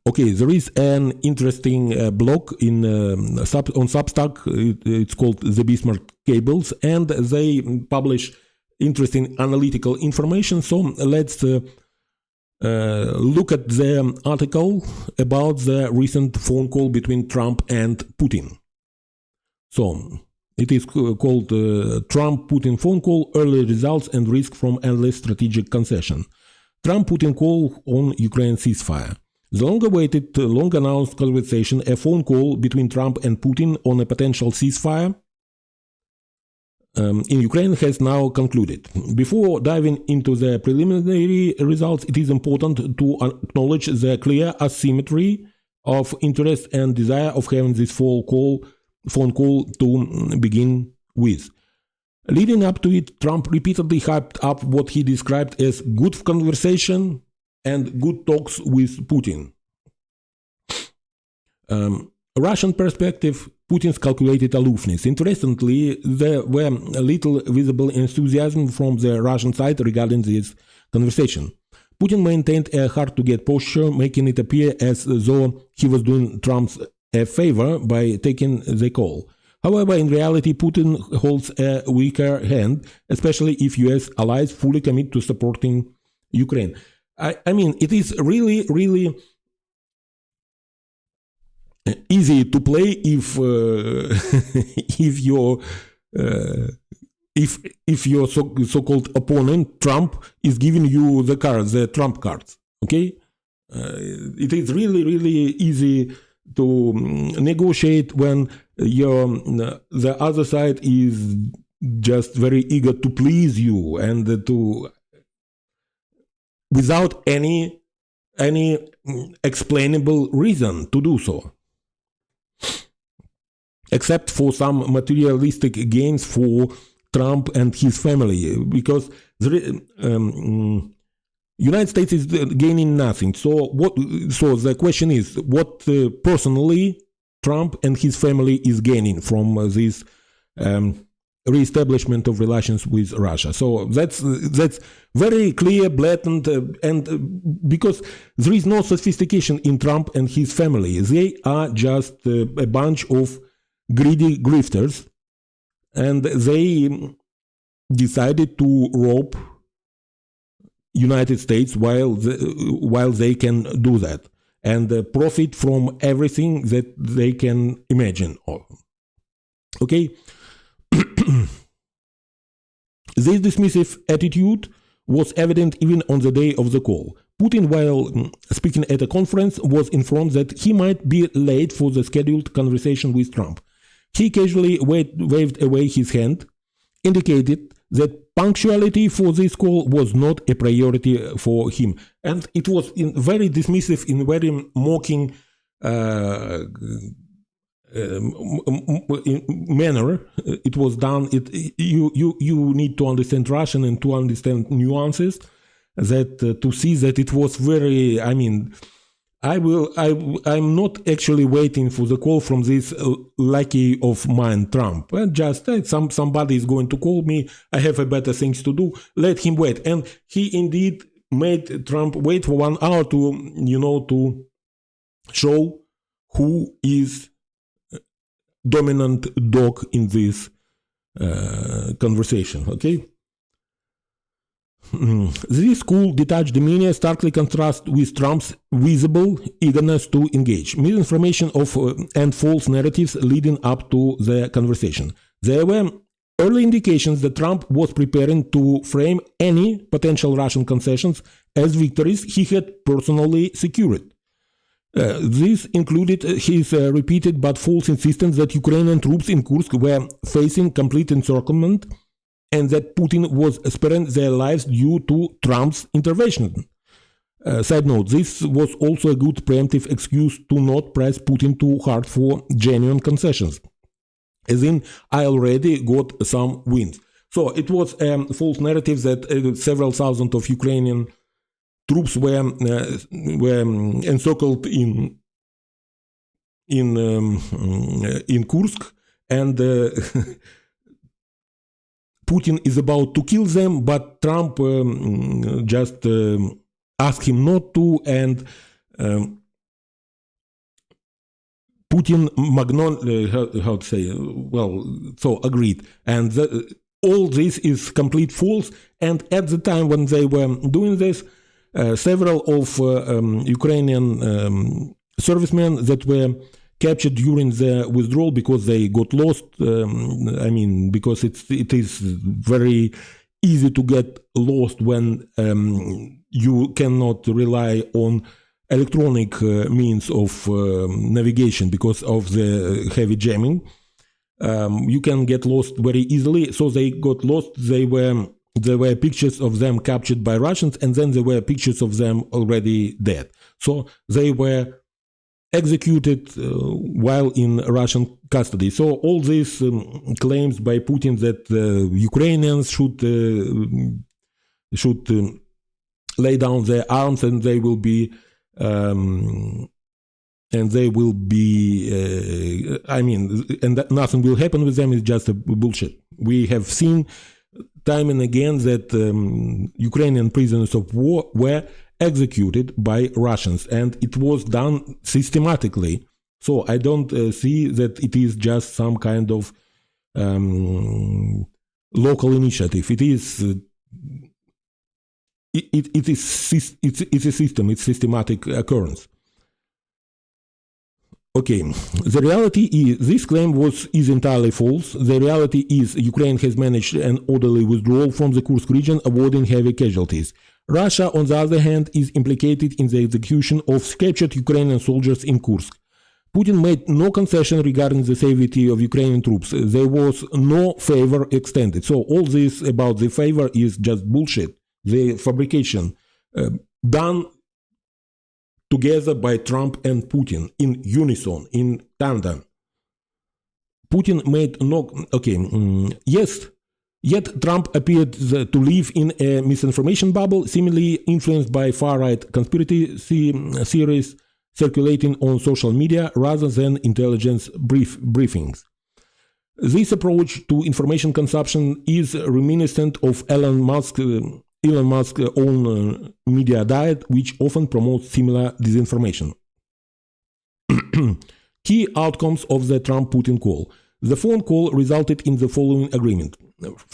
Okay, there is an interesting blog on Substack. It's called The Bismarck Cables, and they publish interesting analytical information. So let's look at the article about the recent phone call between Trump and Putin. So it is called Trump-Putin phone call, early results and risk from endless strategic concession. Trump-Putin call on Ukraine ceasefire. The long-awaited, long-announced conversation, a phone call between Trump and Putin on a potential ceasefire in Ukraine, has now concluded. Before diving into the preliminary results, it is important to acknowledge the clear asymmetry of interest and desire of having this phone call to begin with. Leading up to it, Trump repeatedly hyped up what he described as good conversation and good talks with Putin. Russian perspective, Putin's calculated aloofness. Interestingly, there were little visible enthusiasm from the Russian side regarding this conversation. Putin maintained a hard-to-get posture, making it appear as though he was doing Trump a favor by taking the call. However, in reality, Putin holds a weaker hand, especially if US allies fully commit to supporting Ukraine. I mean, it is really, really easy to play if if your so-called opponent Trump is giving you the cards, the Trump cards. Okay, it is really, really easy to negotiate when the other side is just very eager to please you and to without any explainable reason to do so, except for some materialistic gains for Trump and his family, because the United States is gaining nothing. So the question is, what personally Trump and his family is gaining from this reestablishment of relations with Russia? So that's very clear, blatant, and because there is no sophistication in Trump and his family. They are just a bunch of greedy grifters, and they decided to rob United States while they can do that and profit from everything that they can imagine. Okay. This dismissive attitude was evident even on the day of the call. Putin, while speaking at a conference, was informed that he might be late for the scheduled conversation with Trump. He casually waved away his hand, indicated that punctuality for this call was not a priority for him. And it was in very dismissive, in very mocking manner it was done. You need to understand Russian and to understand nuances, that to see that it was very, I mean, I'm not actually waiting for the call from this lackey of mine, Trump. Just somebody is going to call me. I have better things to do. Let him wait. And he indeed made Trump wait for 1 hour to show who is dominant dog in this conversation. Okay. This cool, detached demeanor starkly contrasts with Trump's visible eagerness to engage. Misinformation and false narratives leading up to the conversation. There were early indications that Trump was preparing to frame any potential Russian concessions as victories he had personally secured. This included his repeated but false insistence that Ukrainian troops in Kursk were facing complete encirclement and that Putin was sparing their lives due to Trump's intervention. Side note, this was also a good preemptive excuse to not press Putin too hard for genuine concessions. As in, I already got some wins. So it was a false narrative that several thousand of Ukrainian troops were encircled in Kursk, and Putin is about to kill them, but Trump just asked him not to, and Putin how to say, so agreed. And all this is complete false. And at the time when they were doing this, several of Ukrainian servicemen that were captured during the withdrawal because they got lost, because it is very easy to get lost when you cannot rely on electronic means of navigation because of the heavy jamming. You can get lost very easily. So they got lost. There were pictures of them captured by Russians, and then there were pictures of them already dead. So they were executed while in Russian custody. So all these claims by Putin that Ukrainians should lay down their arms and they will be and that nothing will happen with them is just a bullshit. We have seen time and again that Ukrainian prisoners of war were executed by Russians, and it was done systematically. So I don't see that it is just some kind of local initiative. It is it's a system. It's systematic occurrence. Okay, the reality is this claim is entirely false. The reality is Ukraine has managed an orderly withdrawal from the Kursk region, avoiding heavy casualties. Russia, on the other hand, is implicated in the execution of captured Ukrainian soldiers in Kursk. Putin made no concession regarding the safety of Ukrainian troops. There was no favor extended. So all this about the favor is just bullshit. The fabrication done together by Trump and Putin in unison, in tandem. Putin made no... Okay, yes, yet Trump appeared to live in a misinformation bubble, seemingly influenced by far-right conspiracy theories circulating on social media rather than intelligence briefings. This approach to information consumption is reminiscent of Elon Musk's own media diet, which often promotes similar disinformation. Key outcomes of the Trump-Putin call. The phone call resulted in the following agreement.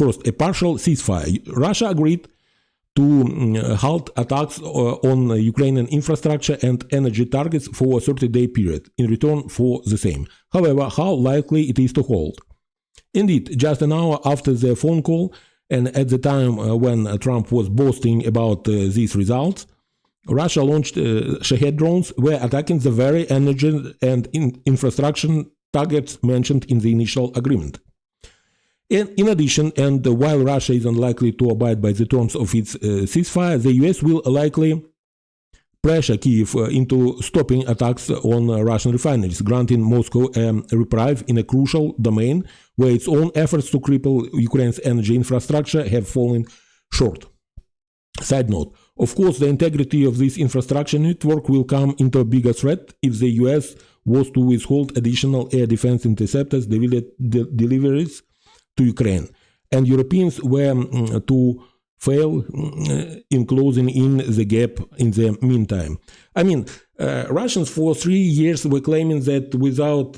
First, a partial ceasefire. Russia agreed to halt attacks on Ukrainian infrastructure and energy targets for a 30-day period in return for the same. However, how likely it is to hold? Indeed, just an hour after the phone call, and at the time when Trump was boasting about these results, Russia launched Shahed drones were attacking the very energy and infrastructure targets mentioned in the initial agreement. In addition, and while Russia is unlikely to abide by the terms of its ceasefire, the US will likely pressure Kyiv into stopping attacks on Russian refineries, granting Moscow a reprieve in a crucial domain where its own efforts to cripple Ukraine's energy infrastructure have fallen short. Side note, of course, the integrity of this infrastructure network will come into a bigger threat if the US was to withhold additional air defense interceptors deliveries to Ukraine, and Europeans were to fail in closing in the gap in the meantime. I mean, Russians for 3 years were claiming that without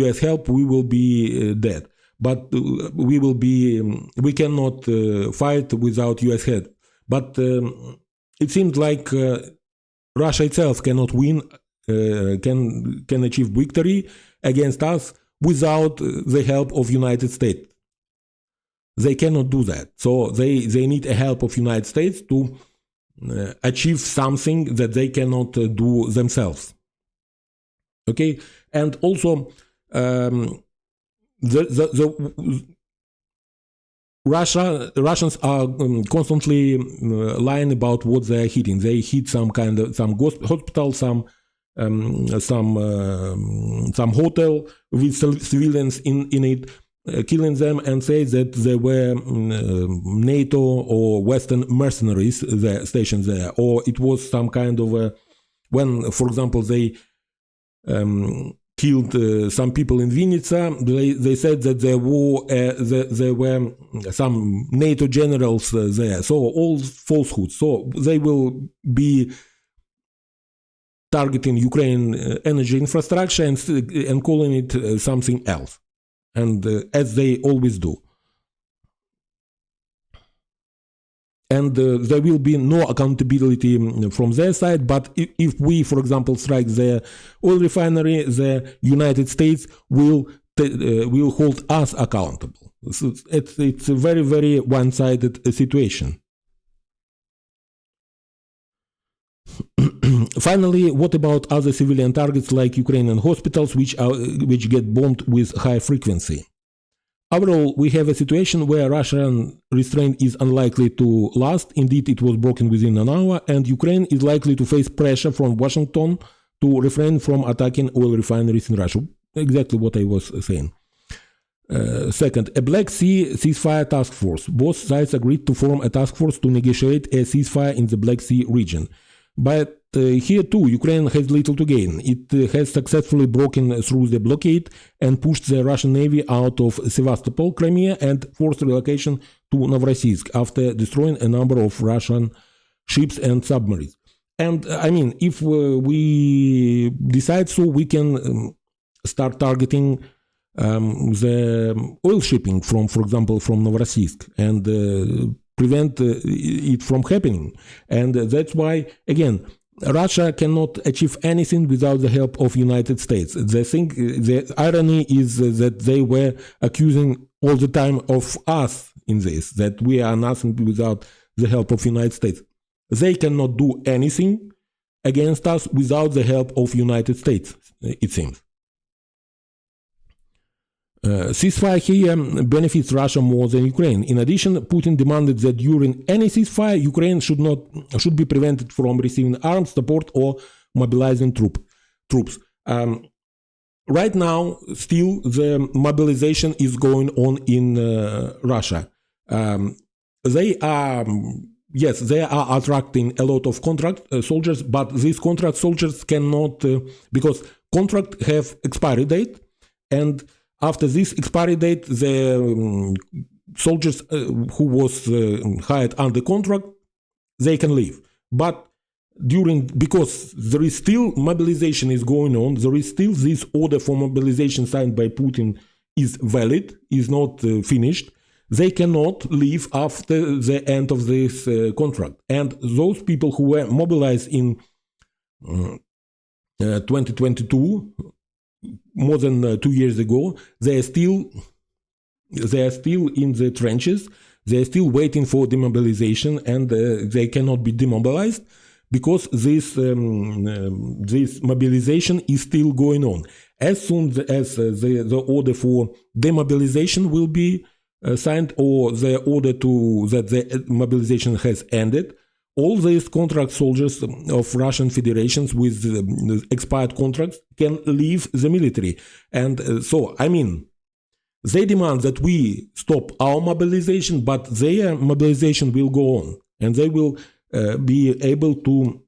US help we will be dead, but we cannot fight without US help. But it seems like Russia itself cannot win, can achieve victory against us without the help of United States. They cannot do that. So they need a help of United States to achieve something that they cannot do themselves. Okay, and also Russians are constantly lying about what they are hitting. They hit some hospital, some hotel with civilians in it, killing them, and say that there were NATO or Western mercenaries there, stationed there, or it was some kind of when, for example, they killed some people in Vinnytsia. They said that there were some NATO generals there. So all falsehoods. So they will be targeting Ukraine energy infrastructure and calling it something else, and as they always do. And there will be no accountability from their side, but if we, for example, strike the oil refinery, the United States will hold us accountable. So it's a very, very one-sided situation. Finally, what about other civilian targets like Ukrainian hospitals, which get bombed with high frequency? Overall, we have a situation where Russian restraint is unlikely to last. Indeed, it was broken within an hour, and Ukraine is likely to face pressure from Washington to refrain from attacking oil refineries in Russia. Exactly what I was saying. Second, a Black Sea ceasefire task force. Both sides agreed to form a task force to negotiate a ceasefire in the Black Sea region. But here too, Ukraine has little to gain. It has successfully broken through the blockade and pushed the Russian Navy out of Sevastopol, Crimea, and forced relocation to Novorossiysk after destroying a number of Russian ships and submarines. And I mean, if we decide so, we can start targeting the oil shipping from, for example, from Novorossiysk, and prevent it from happening. And that's why, again, Russia cannot achieve anything without the help of United States. The irony is that they were accusing all the time of us in this, that we are nothing without the help of United States. They cannot do anything against us without the help of United States, it seems. Ceasefire here benefits Russia more than Ukraine. In addition, Putin demanded that during any ceasefire, Ukraine should be prevented from receiving arms, support, or mobilizing troops. Right now, still the mobilization is going on in Russia. They are attracting a lot of contract soldiers, but these contract soldiers cannot, because contract have expiry date, and after this expiry date, the soldiers who was hired under contract, they can leave. But because there is still mobilization is going on, there is still this order for mobilization signed by Putin is valid, is not finished. They cannot leave after the end of this contract. And those people who were mobilized in 2022, more than 2 years ago, they are still in the trenches. They are still waiting for demobilization, and they cannot be demobilized because this mobilization is still going on. As soon as the order for demobilization will be signed, or the order that the mobilization has ended, all these contract soldiers of Russian federations with expired contracts can leave the military. And so, I mean, they demand that we stop our mobilization, but their mobilization will go on, and they will be able to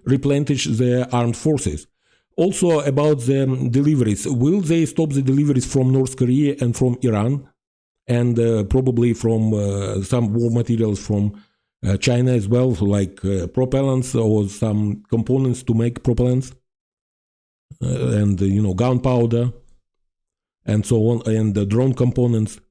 replenish their armed forces. Also about the deliveries, will they stop the deliveries from North Korea and from Iran? And probably from some war materials from China as well, like propellants or some components to make propellants, and gunpowder, and so on, and drone components.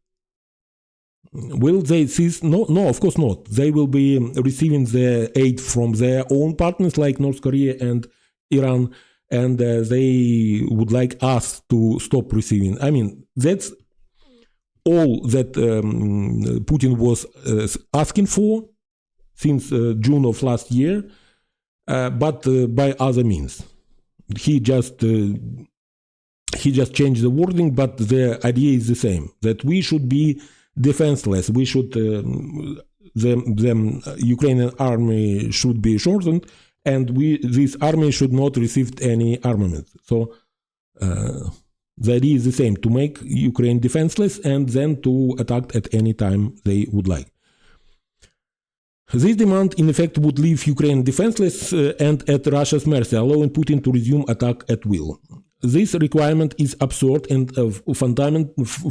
Will they cease? No, of course not. They will be receiving the aid from their own partners like North Korea and Iran, and they would like us to stop receiving. I mean, that's all that Putin was asking for since June of last year, but by other means. He just changed the wording, but the idea is the same: that we should be defenseless. We should the Ukrainian army should be shortened, and this army should not receive any armament. So. The idea is the same: to make Ukraine defenseless and then to attack at any time they would like. This demand, in effect, would leave Ukraine defenseless and at Russia's mercy, allowing Putin to resume attack at will. This requirement is absurd and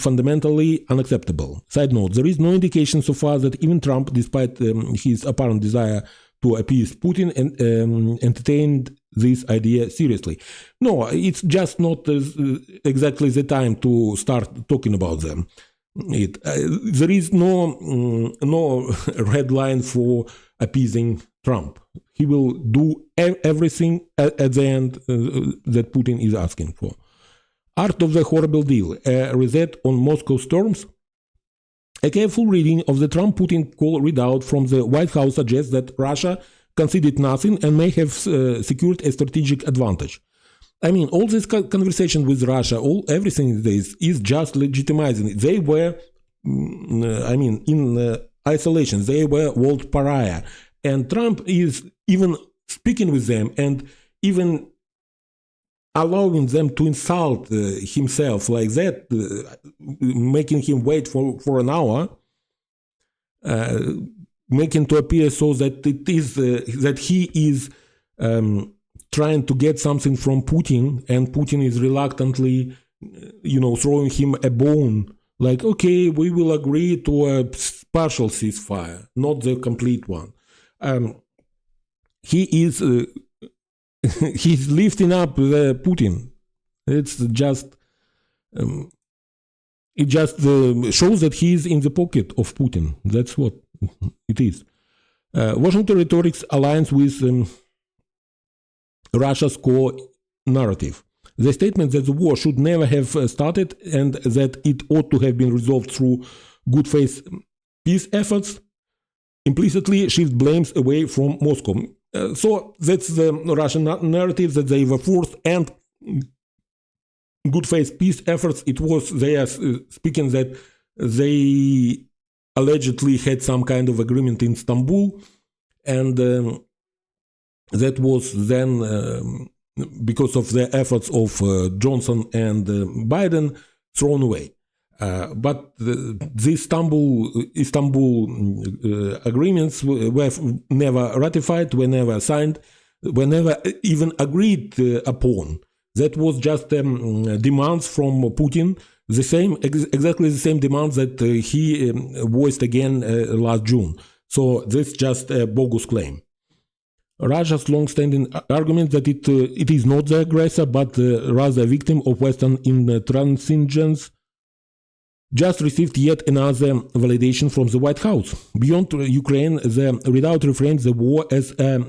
fundamentally unacceptable. Side note, there is no indication so far that even Trump, despite his apparent desire to appease Putin and entertained this idea seriously. No, it's just not exactly the time to start talking about them. There is no red line for appeasing Trump. He will do everything at the end that Putin is asking for. Art of the Horrible Deal, a reset on Moscow's terms. A careful reading of the Trump-Putin call readout from the White House suggests that Russia conceded nothing and may have secured a strategic advantage. I mean, all this conversation with Russia, everything this is just legitimizing it. They were, in isolation. They were world pariah. And Trump is even speaking with them and even allowing them to insult himself like that, making him wait for an hour, making to appear so that it is that he is trying to get something from Putin, and Putin is reluctantly, throwing him a bone. Like, okay, we will agree to a partial ceasefire, not the complete one. He is he's lifting up Putin. It's just it just shows that he is in the pocket of Putin. That's what it is. Washington rhetorics aligns with Russia's core narrative. The statement that the war should never have started and that it ought to have been resolved through good faith peace efforts implicitly shift blames away from Moscow. So that's the Russian narrative, that they were forced, and good faith peace efforts. It was they are speaking that they allegedly had some kind of agreement in Istanbul, and that was then because of the efforts of Johnson and Biden thrown away. But the Istanbul agreements were never ratified, were never signed, were never even agreed upon. That was just demands from Putin, exactly the same demands that he voiced again last June. So this is just a bogus claim. Russia's long-standing argument that it is not the aggressor, but rather a victim of Western intransigence just received yet another validation from the White House. Beyond Ukraine, the readout reframes the war as a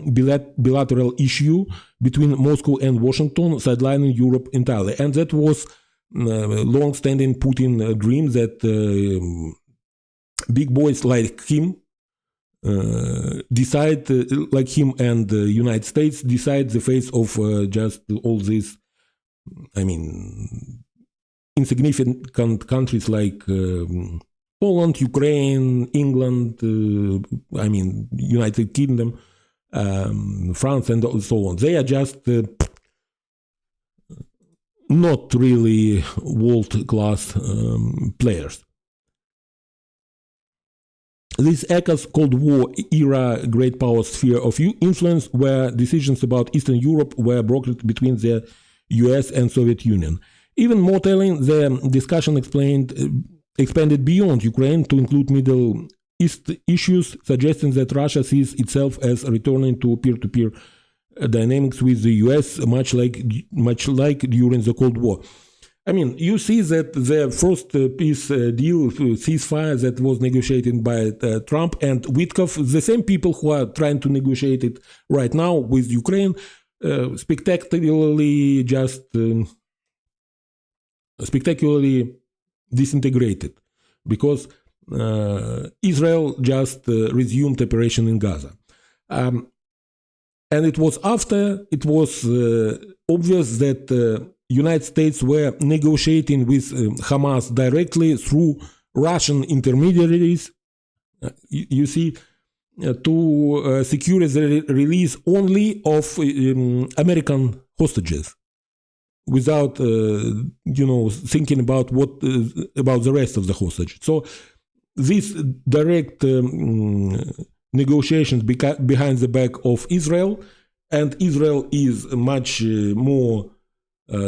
bilateral issue between Moscow and Washington, sidelining Europe entirely. And that was long-standing Putin dream that big boys like him decide, like him and the United States, decide the face of just all this, insignificant countries like Poland, Ukraine, England, United Kingdom, France, and so on. They are just not really world-class players. This echoes Cold War era great power sphere of influence, where decisions about Eastern Europe were brokered between the US and Soviet Union. Even more telling, the discussion expanded beyond Ukraine to include Middle East issues, suggesting that Russia sees itself as returning to peer-to-peer dynamics with the US, much like during the Cold War. You see that the first peace deal, ceasefire, that was negotiated by Trump and Witkoff, the same people who are trying to negotiate it right now with Ukraine, spectacularly disintegrated, because Israel just resumed operation in Gaza. And it was after it was obvious that United States were negotiating with Hamas directly through Russian intermediaries, you see, to secure the release only of American hostages, without thinking about about the rest of the hostage. So these direct negotiations behind the back of Israel, and Israel is a much more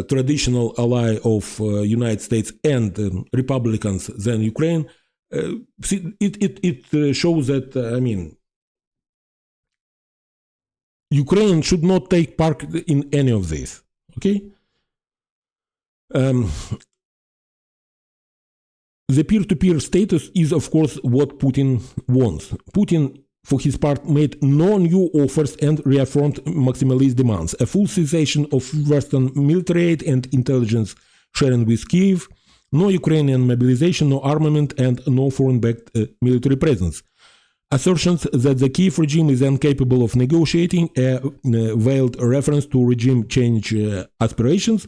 traditional ally of United States and Republicans than Ukraine. It shows that Ukraine should not take part in any of this. Okay? The peer-to-peer status is, of course, what Putin wants. Putin, for his part, made no new offers and reaffirmed maximalist demands: a full cessation of Western military aid and intelligence sharing with Kyiv, no Ukrainian mobilization, no armament, and no foreign-backed military presence. Assertions that the Kyiv regime is incapable of negotiating, a veiled reference to regime change aspirations.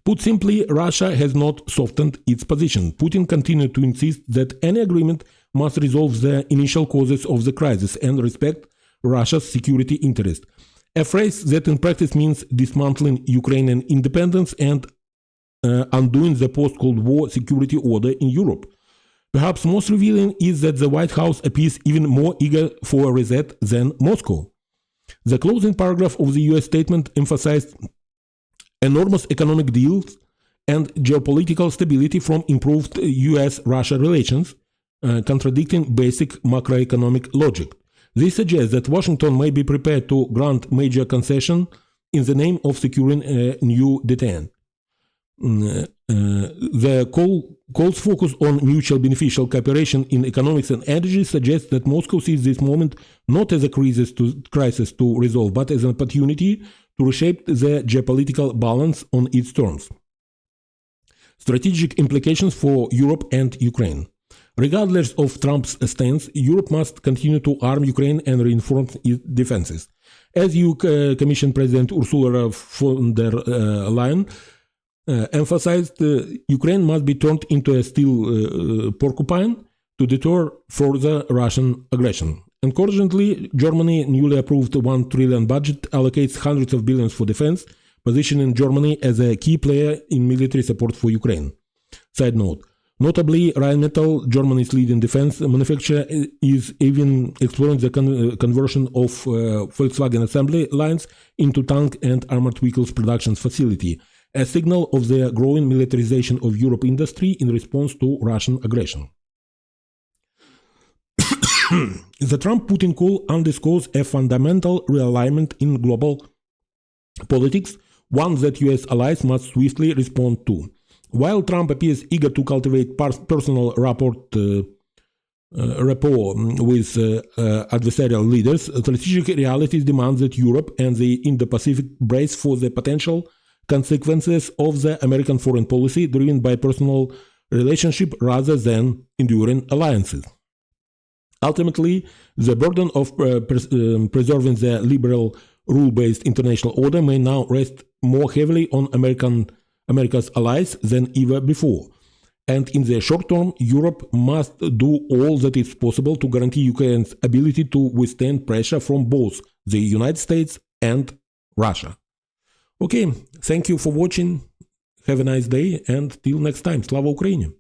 Put simply, Russia has not softened its position. Putin continued to insist that any agreement must resolve the initial causes of the crisis and respect Russia's security interest, a phrase that in practice means dismantling Ukrainian independence and undoing the post-Cold War security order in Europe. Perhaps most revealing is that the White House appears even more eager for a reset than Moscow. The closing paragraph of the US statement emphasized enormous economic deals and geopolitical stability from improved US-Russia relations, contradicting basic macroeconomic logic. This suggests that Washington may be prepared to grant major concession in the name of securing a new deterrent. The calls focus on mutual beneficial cooperation in economics and energy suggests that Moscow sees this moment not as a crisis to resolve, but as an opportunity to reshape the geopolitical balance on its terms. Strategic implications for Europe and Ukraine. Regardless of Trump's stance, Europe must continue to arm Ukraine and reinforce its defenses. As EU Commission President Ursula von der Leyen emphasized, Ukraine must be turned into a steel porcupine to deter further Russian aggression. Encouragingly, Germany's newly approved $1 trillion budget allocates hundreds of billions for defense, positioning Germany as a key player in military support for Ukraine. Side note: notably, Rheinmetall, Germany's leading defense manufacturer, is even exploring the conversion of Volkswagen assembly lines into tank and armored vehicles production facility, a signal of the growing militarization of Europe industry in response to Russian aggression. The Trump-Putin call underscores a fundamental realignment in global politics, one that US allies must swiftly respond to. While Trump appears eager to cultivate personal rapport with adversarial leaders, strategic realities demand that Europe and the Indo-Pacific brace for the potential consequences of the American foreign policy driven by personal relationship rather than enduring alliances. Ultimately, the burden of preserving the liberal rule-based international order may now rest more heavily on America's allies than ever before. And in the short term, Europe must do all that is possible to guarantee Ukraine's ability to withstand pressure from both the United States and Russia. Okay, thank you for watching. Have a nice day, and till next time. Slava Ukraini!